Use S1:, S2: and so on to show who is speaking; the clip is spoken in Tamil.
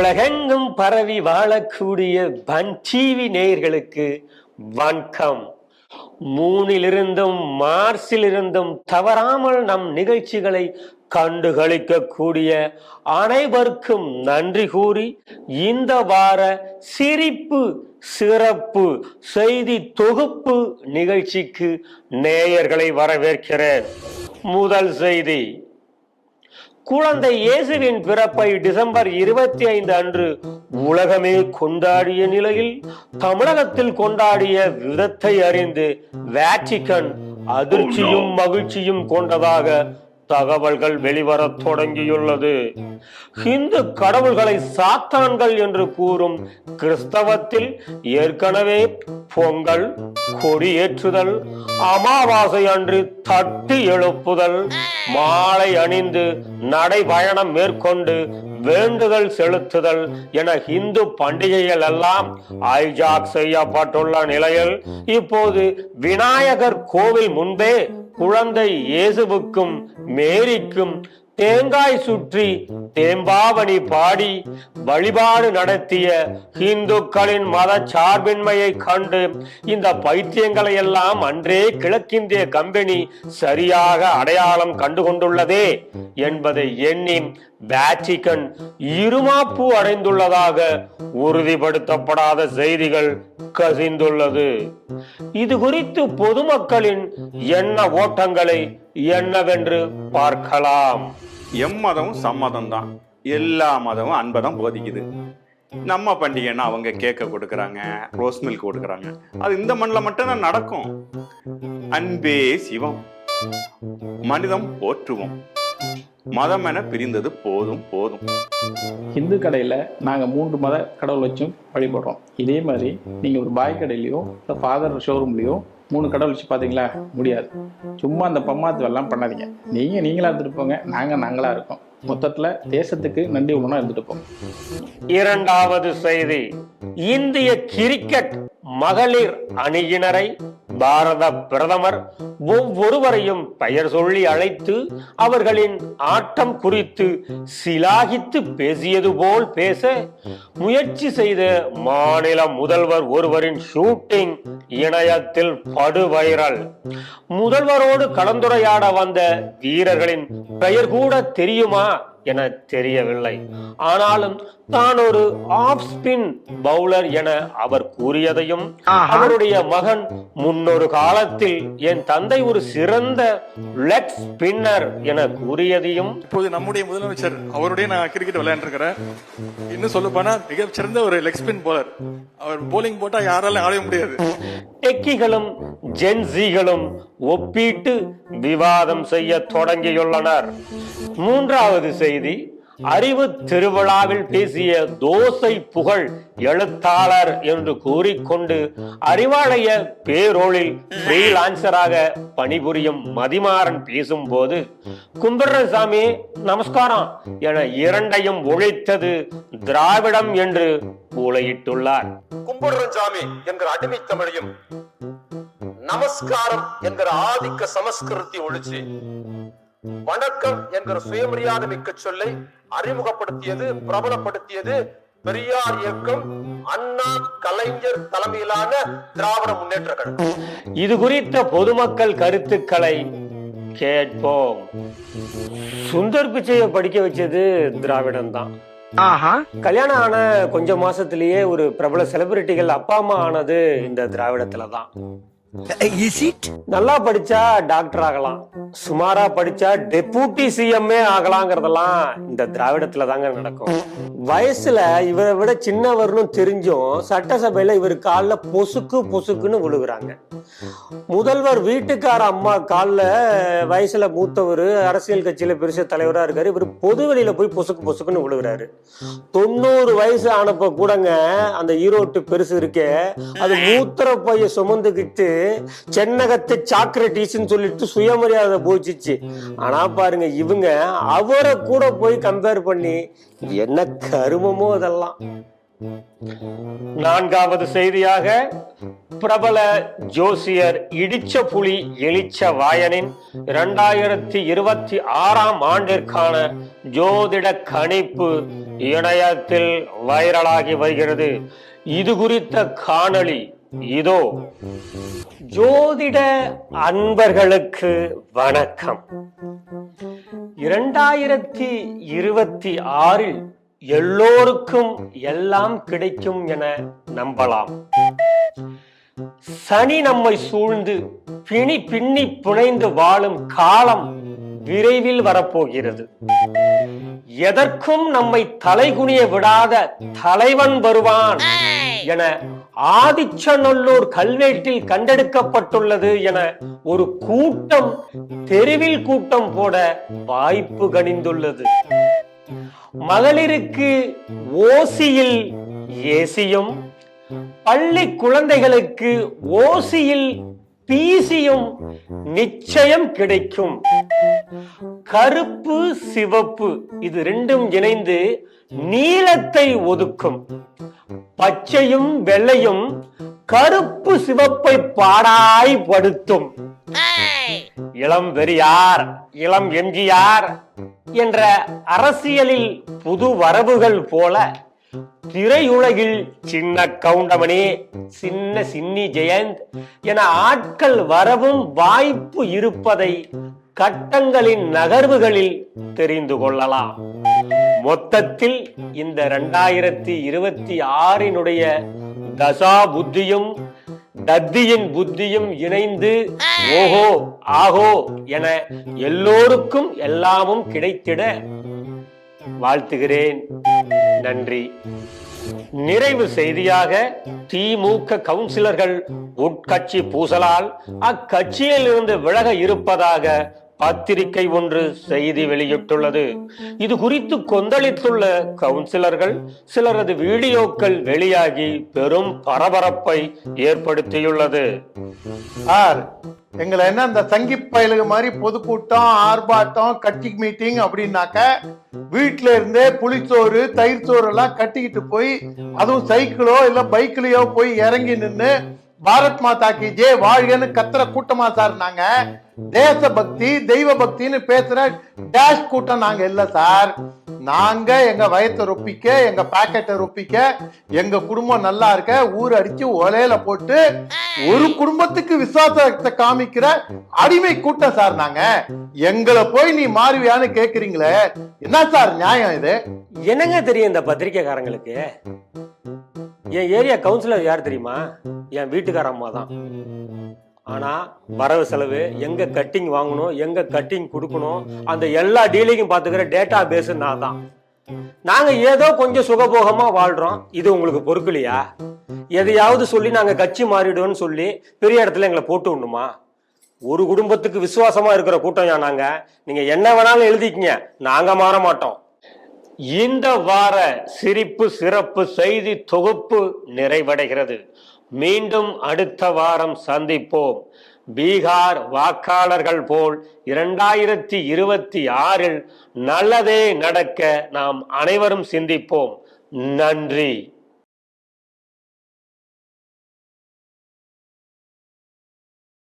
S1: உலகெங்கும் பரவி வாழக்கூடிய வன் டிவி நேயர்களுக்கு வணக்கம். மூனிலிருந்தும் மார்ஸிலிருந்தும் தவறாமல் நம் நிகழ்ச்சிகளை கண்டுகளிக்கக்கூடிய அனைவருக்கும் நன்றி கூறி இந்த வார சிரிப்பு சிறப்பு செய்தி தொகுப்பு நிகழ்ச்சிக்கு நேயர்களை வரவேற்கிறேன். முதல் செய்தி, குழந்தை இயேசுவின் பிறப்பை டிசம்பர் 25 அன்று உலகமே கொண்டாடிய நிலையில் தமிழகத்தில் கொண்டாடிய விதத்தை அறிந்து வேட்டிக்கன் அதிர்ச்சியும் மகிழ்ச்சியும் கொண்டதாக தகவல்கள் வெளிவரத் தொடங்கியுள்ளது. இந்து கடவுள்களை சாத்தான்கள் என்று கூறும் கிறிஸ்தவத்தில் ஏற்கனவே பொங்கல், கொடியேற்றுதல், அமாவாசை அன்று தட்டி எழுப்புதல், மாலை அணிந்து நடைபயணம் மேற்கொண்டு வேண்டுதல் செலுத்துதல் என இந்து பண்டிகைகள் எல்லாம் ஹைஜாக் செய்யப்பட்டுள்ள நிலையில் இப்போது விநாயகர் கோவில் முன்பே குழந்தை இயேசுவுக்கும் மேரிக்கும் தேங்காய் சுற்றி தேம்பாவணி பாடி வழிபாடு நடத்திய இந்துக்களின் மத சார்பின்மையை கண்டு இந்த பைத்தியங்களை எல்லாம் அன்றே கிழக்கிந்திய கம்பெனி சரியாக அடையாளம் கண்டுகொண்டுள்ளதே என்பதை எண்ணி வேட்டிக்கன் இருமாப்பு அடைந்துள்ளதாக உறுதிப்படுத்தப்படாத செய்திகள் கசிந்துள்ளது. இது குறித்து பொதுமக்களின் எண்ண ஓட்டங்களை என்னவென்று பார்க்கலாம்.
S2: எம்மதமும் சம்மதம் தான், எல்லா மதமும் அன்பதம் போதிக்குது. நம்ம பண்டிகைன்னா அவங்க கேக்க கொடுக்கறாங்க, ரோஸ் மில்க் கொடுக்கறாங்க. அது இந்த மண்ணில் மட்டும்தான் நடக்கும். அன்பே சிவம், மனிதம் போற்றுவோம், மதம் என பிரிந்தது போதும் போதும்.
S3: இந்து கடையில் நாங்கள் 3 மத கடவுள் வச்சும் வழிபடுறோம். இதே மாதிரி நீங்கள் ஒரு பாய் கடையிலையோ இல்லை ஃபாதர் ஷோரூம்லையோ 3 கடவுள் வச்சு பார்த்தீங்களா? முடியாது. சும்மா அந்த பம்மாத்து எல்லாம் பண்ணாதீங்க. நீங்களா இருந்துட்டு போங்க, நாங்களா இருக்கோம். மொத்தத்தில் தேசத்துக்கு நன்றி உணர்வு இருந்துட்டு போங்க.
S1: இரண்டாவது செய்தி, இந்திய கிரிக்கெட் மகளிர் அணியினரை பாரத பிரதமர் ஒவ்வொருவரையும் பெயர் சொல்லி அழைத்து அவர்களின் ஆட்டம் குறித்து சிலாகித்து பேசியது போல் பேச முயற்சி செய்த மாநில முதல்வர் ஒருவரின் ஷூட்டிங் இணையத்தில் படுவைரல். முதல்வரோடு கலந்துரையாட வந்த வீரர்களின் பெயர் கூட தெரியுமா என தெரியவில்லை. ஆனாலும் தான் ஒரு ஆஃப் ஸ்பின் பவுலர் என அவர் கூறியதையும், அவருடைய மகன் முன்னொரு காலத்தில் என் தந்தை ஒரு சிறந்த லெக் ஸ்பின்னர் என கூறியதையும்,
S4: இப்போது நம்முடைய முதலமைச்சர் அவருடைய நான் கிரிக்கெட் விளையாண்டுருக்கிறேன். இன்னும் சொல்ல போனா மிகச்சிறந்த ஒரு லெக் ஸ்பின் போலர். அவர் போலிங் போட்டா யாராலும் ஆட முடியாது.
S1: டெக்கிகளும் ஜென்சிகளும் ஒப்பிட்டு விவாதம் செய்ய தொடங்கியுள்ளனர். மூன்றாவது செய்தி, அறிவு திருவிழாவில் பேசிய தோசை புகழ் எழுத்தாளர் என்று கூறிக்கொண்டு அறிவாலய பேரோலில் ஃப்ரீலான்சராக பணிபுரியும் மதிமாறன் பேசும்போது கும்பிடுறசாமி நமஸ்காரம் என இரண்டையும் ஒழித்தது திராவிடம் என்று ஊழையிட்டுள்ளார்.
S5: கும்பிடுறசாமி என்கிற அடிமை தமிழையும் நமஸ்காரம் என்கிற ஆதிக்க சமஸ்கிருதி ஒழிச்சு வணக்கம் என்கிற சுயமரியாதை மிக்க சொல்லை அறிமுகப்படுத்தியது, பிரபலப்படுத்தியது பெரியார் இயக்கம், அண்ணா, கலைஞர் தலைமையிலான திராவிட முன்னேற்ற கழகம்.
S1: இது குறித்த பொதுமக்கள் கருத்துக்களை கேட்போம். சுந்தர் பிச்சையை படிக்க வச்சது திராவிடம் தான். கல்யாணம் ஆன கொஞ்ச மாசத்திலேயே ஒரு பிரபல செலிபிரிட்டிகள் அப்பா அம்மா ஆனது இந்த திராவிடத்துலதான். நல்லா படிச்சா டாக்டர் ஆகலாம், சுமாரா படிச்சா டெபுட்டி சிஎம்ஏ ஆகலாங்கிறதெல்லாம் இந்த திராவிடத்துல தாங்க நடக்கும். வயசுல இவரை விட சின்னவர்னு தெரிஞ்சும் சட்டசபையில இவர் காலில் பொசுக்குன்னு விழுகுறாங்க. முதல்வர் வீட்டுக்கார அம்மா காலில் வயசுல மூத்தவர், அரசியல் கட்சியில பெருச தலைவரா இருக்காரு, இவர் பொது வெளியில போய் பொசுக்குன்னு விழுகுறாரு. 90 வயசு ஆனப்ப கூடங்க அந்த ஈரோட்டு பெருசு இருக்கே, அது மூத்திர பைய சுமந்துக்கிட்டு சென்னகத்தை சாக்ரட்டிஸ் சொல்லிட்டு சுயமரியாதை போச்சிச்சு. ஆனா பாருங்க, இவங்க அவரை கூட போய் கம்பேர் பண்ணி என்ன கருமமோ அதெல்லாம். நான்காவது செய்தியாக, பிரபல ஜோசியர் இடிச்ச புலி எலிச்ச வாயனின் 2026ஆம் ஆண்டிற்கான ஜோதிட கணிப்பு இணையத்தில் வைரலாகி வருகிறது. இது குறித்த காணொளி இதோ. ஜோதிட அன்பர்களுக்கு வணக்கம். 2026இல் எல்லோருக்கும் எல்லாம் கிடைக்கும் என நம்பலாம். சனி நம்மை சூழ்ந்து பின்னி புனைந்து வாழும் காலம் விரைவில் வரப்போகிறது. எதற்கும் நம்மை தலைகுனிய விடாத தலைவன் வருவான் என ஆதிச்சநல்லூர் கல்வெட்டில் கண்டெடுக்கப்பட்டுள்ளது என ஒரு கூட்டம் தெருவில் கூட்டம் போட வாய்ப்பு கணிந்துள்ளது. மகளிருக்கு ஓசியில் ஏசியும், பள்ளி குழந்தைகளுக்கு ஓசியில் பிசியும் நிச்சயம் கிடைக்கும். கருப்பு சிவப்பு இது ரெண்டும் இணைந்து நீலத்தை ஒதுக்கும். பச்சையும் வெள்ளையும் கருப்பு சிவப்பை பாடாய்படுத்தும். இளம் பெரியார், இளம் எம்ஜிஆர் என்ற அரசியலில் புது வரவுகள் போல திரையுலகில் சின்ன கவுண்டமணி, சின்ன சின்னி ஜெயந்த் என ஆட்கள் வரவும் வாய்ப்பு இருப்பதை கட்டங்களின் நகர்வுகளில் தெரிந்து கொள்ளலாம். மொத்தத்தில் இந்த 2026 தசா புத்தியும் தத்தியின் புத்தியும் இணைந்து ஓஹோ ஆஹோ என எல்லோருக்கும் எல்லாமும் கிடைத்திட வாழ்த்துகிறேன். நன்றி. நிறைவு செய்தியாக, திமுக கவுன்சிலர்கள் உட்கட்சி பூசலால் அக்கட்சியில் இருந்து விலக இருப்பதாக பத்திரிகை ஒன்று செய்தி வெளியிட்டுள்ளது. இது குறித்து கொந்தளித்துள்ள கவுன்சிலர்கள் சிலரது வீடியோக்கள் வெளியாகி பெரும் பரபரப்பை ஏற்படுத்தியுள்ளது.
S6: எங்களை என்ன இந்த சங்கி பயலுக மாதிரி பொதுக்கூட்டம், ஆர்ப்பாட்டம், கட்சி மீட்டிங் அப்படின்னாக்க வீட்டுல இருந்தே புளிச்சோறு, தயிர் சோறு எல்லாம் கட்டிக்கிட்டு போய், அதுவும் சைக்கிளோ இல்ல பைக்லயோ போய் இறங்கி நின்று பாரத் மாதா கி ஜெய் வாழ்கன்னு கத்துற கூட்டமா சார் நாங்க. தேசபக்தி தெய்வ பக்தின்னு பேசுற டேஷ் கூட்டம் நாங்க இல்ல சார். நாங்க எங்க வயத்தை ரொப்பிக்க, எங்க பாக்கெட்டை ரொப்பிக்க, எங்க குடும்பம் நல்லா இருக்க ஊர் அடிச்சு ஒலையில போட்டு ஒரு குடும்பத்துக்கு விசுவாசத்தை காமிக்கிற அடிமை கூட்டம் சார் நாங்க. எங்களை போய் நீ மாறுவியான்னு கேக்குறீங்களே, என்ன சார் நியாயம் இது?
S1: என்னங்க தெரியும் இந்த பத்திரிகைக்காரங்களுக்கு? என் ஏரியா கவுன்சிலர் யார் தெரியுமா? என் வீட்டுக்கார அம்மா தான். ஆனா வரவு செலவு, எங்க கட்டிங் வாங்கணும், எங்க கட்டிங் கொடுக்கணும், அந்த எல்லா டீலிங்கும் பாத்துக்கிற டேட்டா பேஸ் நான் தான். நாங்க ஏதோ கொஞ்சம் சுகபோகமா வாழ்றோம். இது உங்களுக்கு பொறுக்கலையா? எதையாவது சொல்லி நாங்க கட்சி மாறிடுவோம்னு சொல்லி பெரிய இடத்துல எங்களை போட்டு விடணுமா? ஒரு குடும்பத்துக்கு விசுவாசமா இருக்கிற கூட்டம் நாங்க. நீங்க என்ன வேணாலும் எழுதிக்கங்க, நாங்க மாற மாட்டோம். இந்த வார சிரிப்பு சிறப்பு செய்தி தொகுப்பு நிறைவடைகிறது. மீண்டும் அடுத்த வாரம் சந்திப்போம். பீகார் வாக்காளர்கள் போல் 2026 நல்லதே நடக்க நாம் அனைவரும் சிந்திப்போம். நன்றி.